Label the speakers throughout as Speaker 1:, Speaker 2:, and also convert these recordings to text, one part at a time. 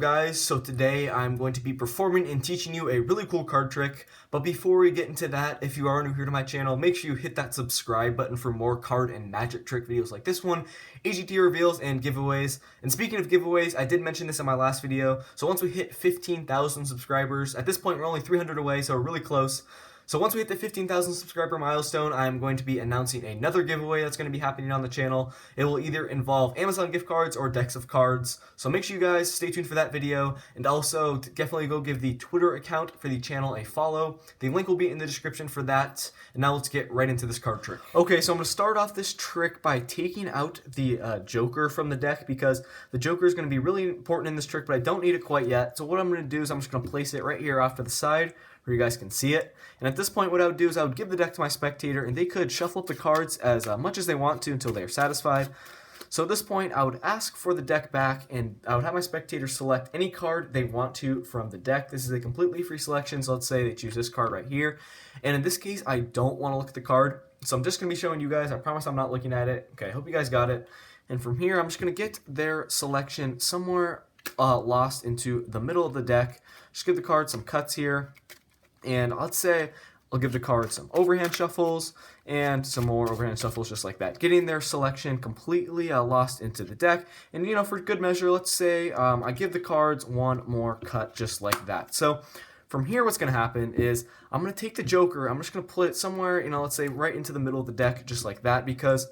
Speaker 1: up guys? So today I'm going to be performing and teaching you a really cool card trick, but before we get into that, if you are new here to my channel, make sure you hit that subscribe button for more card and magic trick videos like this one, AGT reveals and giveaways. And speaking of giveaways, I did mention this in my last video, so once we hit 15,000 subscribers, at this point we're only 300 away, so we're really close. So once we hit the 15,000 subscriber milestone, I'm going to be announcing another giveaway that's going to be happening on the channel. It will either involve Amazon gift cards or decks of cards. So make sure you guys stay tuned for that video. And also definitely go give the Twitter account for the channel a follow. The link will be in the description for that. And now let's get right into this card trick. Okay, so I'm going to start off this trick by taking out the Joker from the deck, because the Joker is going to be really important in this trick, but I don't need it quite yet. So what I'm going to do is I'm just going to place it right here off to the side, where you guys can see it. And at this point, what I would do is I would give the deck to my spectator, and they could shuffle up the cards as much as they want to until they are satisfied. So at this point, I would ask for the deck back, and I would have my spectator select any card they want to from the deck. This is a completely free selection, so let's say they choose this card right here. And in this case, I don't want to look at the card, so I'm just going to be showing you guys. I promise I'm not looking at it. Okay, I hope you guys got it. And from here, I'm just going to get their selection somewhere lost into the middle of the deck. Just give the card some cuts here. And let's say I'll give the card some overhand shuffles and some more overhand shuffles just like that, getting their selection completely lost into the deck. And you know, for good measure, let's say I give the cards one more cut just like that. So from here, what's going to happen is I'm going to take the Joker. I'm just going to put it somewhere, you know, let's say right into the middle of the deck just like that, because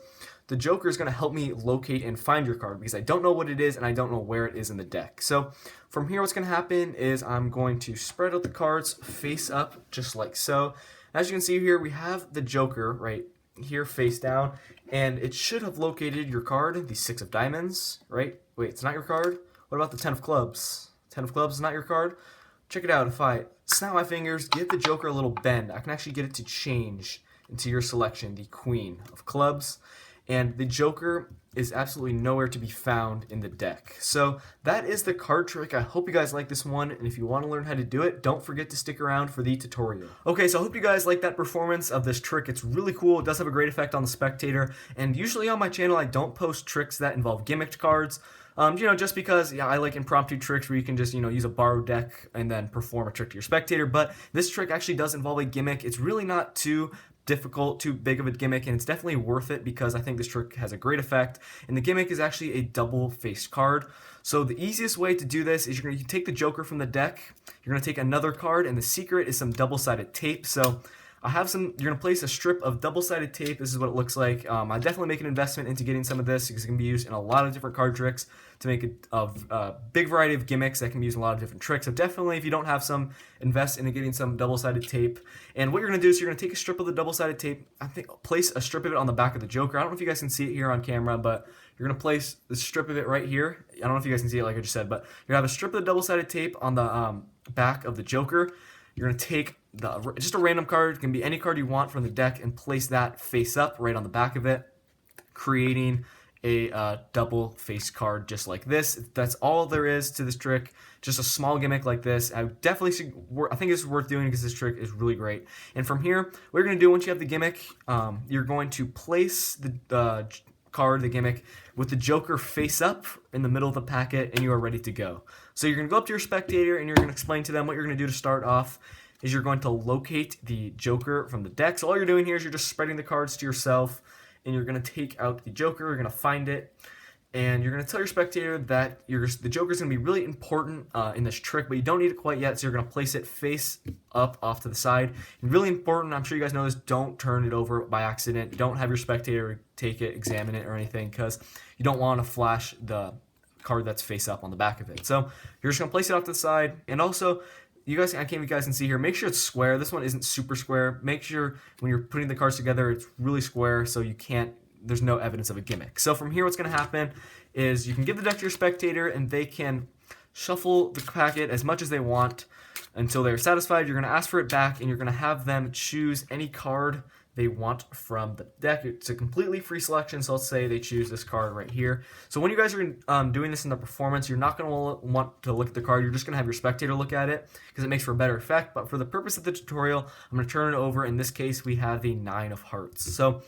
Speaker 1: the Joker is going to help me locate and find your card, because I don't know what it is and I don't know where it is in the deck. So from here, what's going to happen is I'm going to spread out the cards face up just like so. As you can see here, we have the Joker right here face down, and it should have located your card, the 6 of diamonds, right? Wait, it's not your card? What about the 10 of clubs? 10 of clubs is not your card? Check it out. If I snap my fingers, give the Joker a little bend, I can actually get it to change into your selection, the Queen of clubs. And the Joker is absolutely nowhere to be found in the deck. So that is the card trick. I hope you guys like this one, and if you want to learn how to do it, don't forget to stick around for the tutorial. Okay, so I hope you guys like that performance of this trick. It's really cool. It does have a great effect on the spectator, and usually on my channel I don't post tricks that involve gimmicked cards. You know, just because I like impromptu tricks where you can just, you know, use a borrowed deck and then perform a trick to your spectator. But this trick actually does involve a gimmick. It's really not too difficult, too big of a gimmick, and it's definitely worth it because I think this trick has a great effect. And the gimmick is actually a double-faced card. So the easiest way to do this is you're going to take the Joker from the deck, you're going to take another card, and the secret is some double-sided tape. So I have some, you're going to place a strip of double-sided tape. This is what it looks like. I definitely make an investment into getting some of this because it can be used in a lot of different card tricks to make a big variety of gimmicks that can be used in a lot of different tricks. So definitely, if you don't have some, invest into getting some double-sided tape. And what you're going to do is you're going to take a strip of the double-sided tape, place a strip of it on the back of the Joker. I don't know if you guys can see it here on camera, but you're going to place the strip of it right here. I don't know if you guys can see it like I just said, but you're going to have a strip of the double-sided tape on the back of the Joker. You're going to take just a random card, it can be any card you want from the deck, and place that face up right on the back of it, creating a double face card just like this. That's all there is to this trick, just a small gimmick like this. I think it's worth doing because this trick is really great. And from here, what you're going to do once you have the gimmick, you're going to place the card, the gimmick, with the Joker face up in the middle of the packet, and you are ready to go. So you're going to go up to your spectator and you're going to explain to them what you're going to do to start off is you're going to locate the Joker from the deck. So all you're doing here is you're just spreading the cards to yourself, and you're going to take out the Joker, you're going to find it, and you're going to tell your spectator that the Joker is going to be really important in this trick, but you don't need it quite yet, so you're going to place it face up off to the side. And really important, I'm sure you guys know this, don't turn it over by accident. Don't have your spectator take it, examine it, or anything, because you don't want to flash the card that's face up on the back of it. So you're just going to place it off to the side, and also, you guys can see here, make sure it's square. This one isn't super square. Make sure when you're putting the cards together, it's really square so there's no evidence of a gimmick. So from here, what's going to happen is you can give the deck to your spectator, and they can shuffle the packet as much as they want until they're satisfied. You're going to ask for it back, and you're going to have them choose any card they want from the deck. It's a completely free selection, so let's say they choose this card right here. So when you guys are doing this in the performance, you're not going to want to look at the card. You're just going to have your spectator look at it because it makes for a better effect. But for the purpose of the tutorial, I'm going to turn it over. In this case, we have the 9 of hearts. So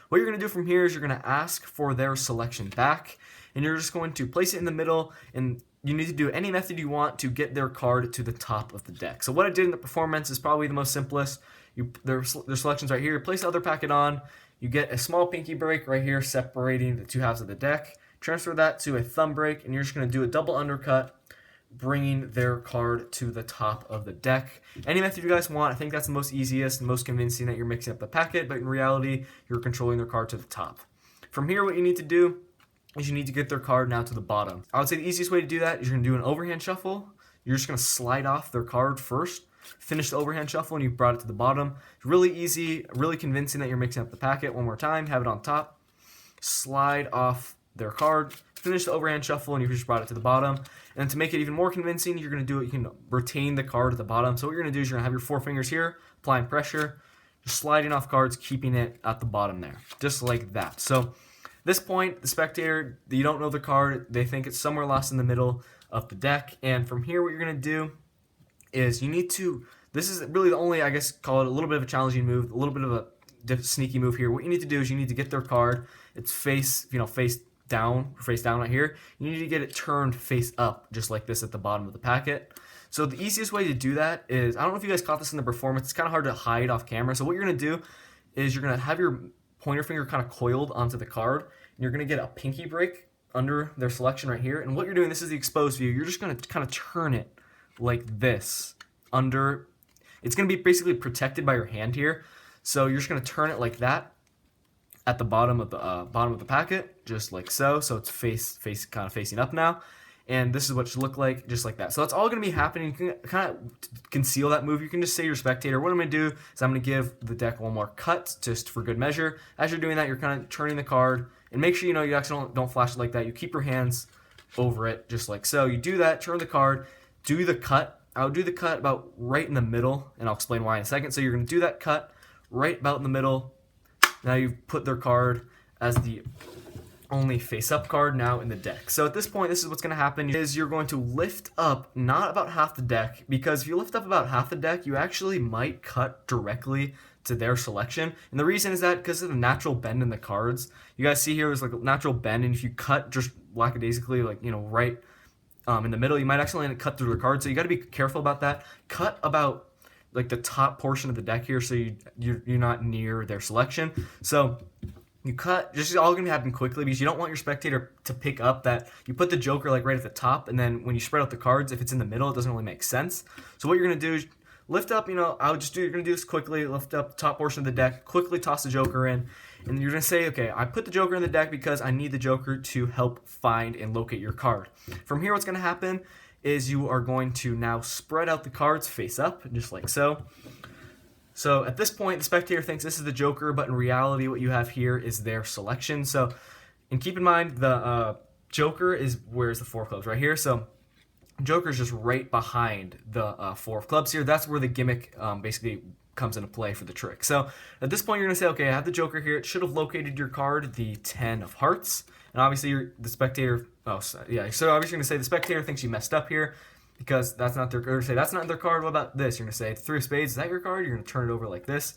Speaker 1: what you're going to do from here is you're going to ask for their selection back, and you're just going to place it in the middle, and you need to do any method you want to get their card to the top of the deck. So what I did in the performance is probably the most simplest. Their selections right here. Place the other packet on. You get a small pinky break right here separating the two halves of the deck. Transfer that to a thumb break, and you're just going to do a double undercut, bringing their card to the top of the deck. Any method you guys want. I think that's the most easiest and most convincing that you're mixing up the packet, but in reality, you're controlling their card to the top. From here, what you need to do is you need to get their card now to the bottom. I would say the easiest way to do that is you're going to do an overhand shuffle. You're just going to slide off their card first, finish the overhand shuffle, and you've brought it to the bottom. It's really easy, really convincing that you're mixing up the packet. One more time, have it on top, slide off their card, finish the overhand shuffle, and you just brought it to the bottom. And to make it even more convincing, you're going to do it, you can retain the card at the bottom. So what you're going to do is you're going to have your 4 fingers here, applying pressure, just sliding off cards, keeping it at the bottom there, just like that. So this point, the spectator, you don't know the card, they think it's somewhere lost in the middle of the deck. And from here, what you're going to do is you need to, this is really the only, I guess, call it a little bit of a challenging move, a little bit of a sneaky move here. What you need to do is you need to get their card, it's face down right here. You need to get it turned face up, just like this at the bottom of the packet. So the easiest way to do that is, I don't know if you guys caught this in the performance, it's kind of hard to hide off camera. So what you're going to do is you're going to have your pointer finger kind of coiled onto the card, and you're going to get a pinky break under their selection right here. And what you're doing, this is the exposed view, you're just going to kind of turn it like this under, it's going to be basically protected by your hand here. So you're just going to turn it like that at the bottom of the packet, just like so. So it's face kind of facing up now. And this is what it should look like, just like that. So that's all going to be happening. You can kind of conceal that move. You can just say to your spectator, what I'm going to do is I'm going to give the deck one more cut, just for good measure. As you're doing that, you're kind of turning the card. And make sure you actually don't flash it like that. You keep your hands over it, just like so. You do that, turn the card, do the cut. I'll do the cut about right in the middle, and I'll explain why in a second. So you're going to do that cut right about in the middle. Now you've put their card as the only face-up card now in the deck. So at this point, this is what's going to happen is you're going to lift up not about half the deck, because if you lift up about half the deck, you actually might cut directly to their selection. And the reason is that because of the natural bend in the cards. You guys see here there's like a natural bend, and if you cut just lackadaisically, like, right in the middle, you might accidentally cut through the card. So you got to be careful about that. Cut about like the top portion of the deck here, so you're not near their selection. So you cut, just all going to happen quickly, because you don't want your spectator to pick up that you put the joker like right at the top, and then when you spread out the cards, if it's in the middle, it doesn't really make sense. So what you're going to do is lift up, you're going to do this quickly, lift up the top portion of the deck, quickly toss the joker in, and you're going to say, okay, I put the joker in the deck because I need the joker to help find and locate your card. From here, what's going to happen is you are going to now spread out the cards face up, just like so. So at this point, the spectator thinks this is the joker, but in reality, what you have here is their selection. So, and keep in mind, the joker is, where's the 4 of clubs? Right here. So joker is just right behind the 4 of clubs here. That's where the gimmick basically comes into play for the trick. So at this point, you're going to say, okay, I have the joker here. It should have located your card, the 10 of hearts. And obviously, the spectator, so obviously you're going to say the spectator thinks you messed up here, because that's not their card. Say that's not their card. What about this? You're going to say 3 of spades. Is that your card? You're going to turn it over like this.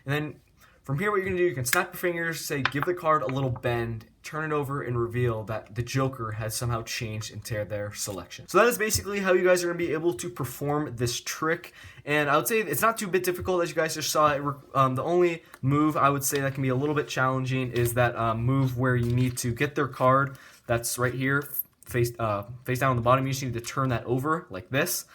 Speaker 1: And then from here, what you're going to do, you can snap your fingers, say give the card a little bend, turn it over, and reveal that the joker has somehow changed into their selection. So that is basically how you guys are going to be able to perform this trick. And I would say it's not too bit difficult, as you guys just saw. The only move I would say that can be a little bit challenging is that move where you need to get their card that's right here, face down on the bottom. You just need to turn that over like this.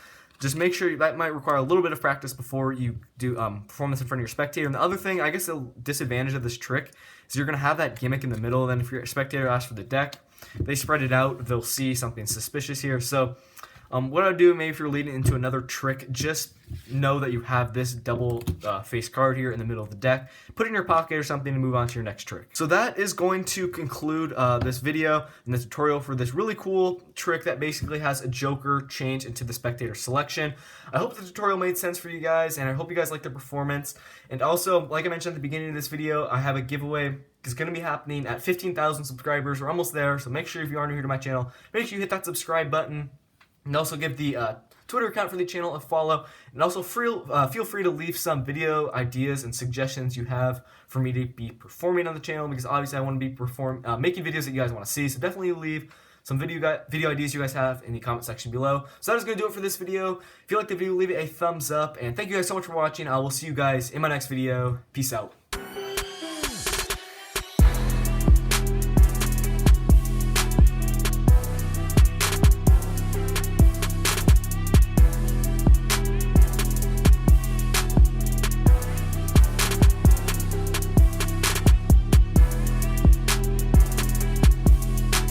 Speaker 1: Just make sure that might require a little bit of practice before you do perform this in front of your spectator. And the other thing, I guess the disadvantage of this trick is you're going to have that gimmick in the middle. Then if your spectator asks for the deck, they spread it out, they'll see something suspicious here. So what I'd do, maybe if you're leading into another trick, just know that you have this double face card here in the middle of the deck. Put it in your pocket or something to move on to your next trick. So that is going to conclude this video and the tutorial for this really cool trick that basically has a joker change into the spectator selection. I hope the tutorial made sense for you guys, and I hope you guys liked the performance. And also, like I mentioned at the beginning of this video, I have a giveaway. It's going to be happening at 15,000 subscribers. We're almost there, so make sure if you are new here to my channel, make sure you hit that subscribe button. And also give the Twitter account for the channel a follow. And also feel free to leave some video ideas and suggestions you have for me to be performing on the channel, because obviously I want to be making videos that you guys want to see. So definitely leave some video ideas you guys have in the comment section below. So that is going to do it for this video. If you liked the video, leave it a thumbs up, and thank you guys so much for watching. I will see you guys in my next video. Peace out.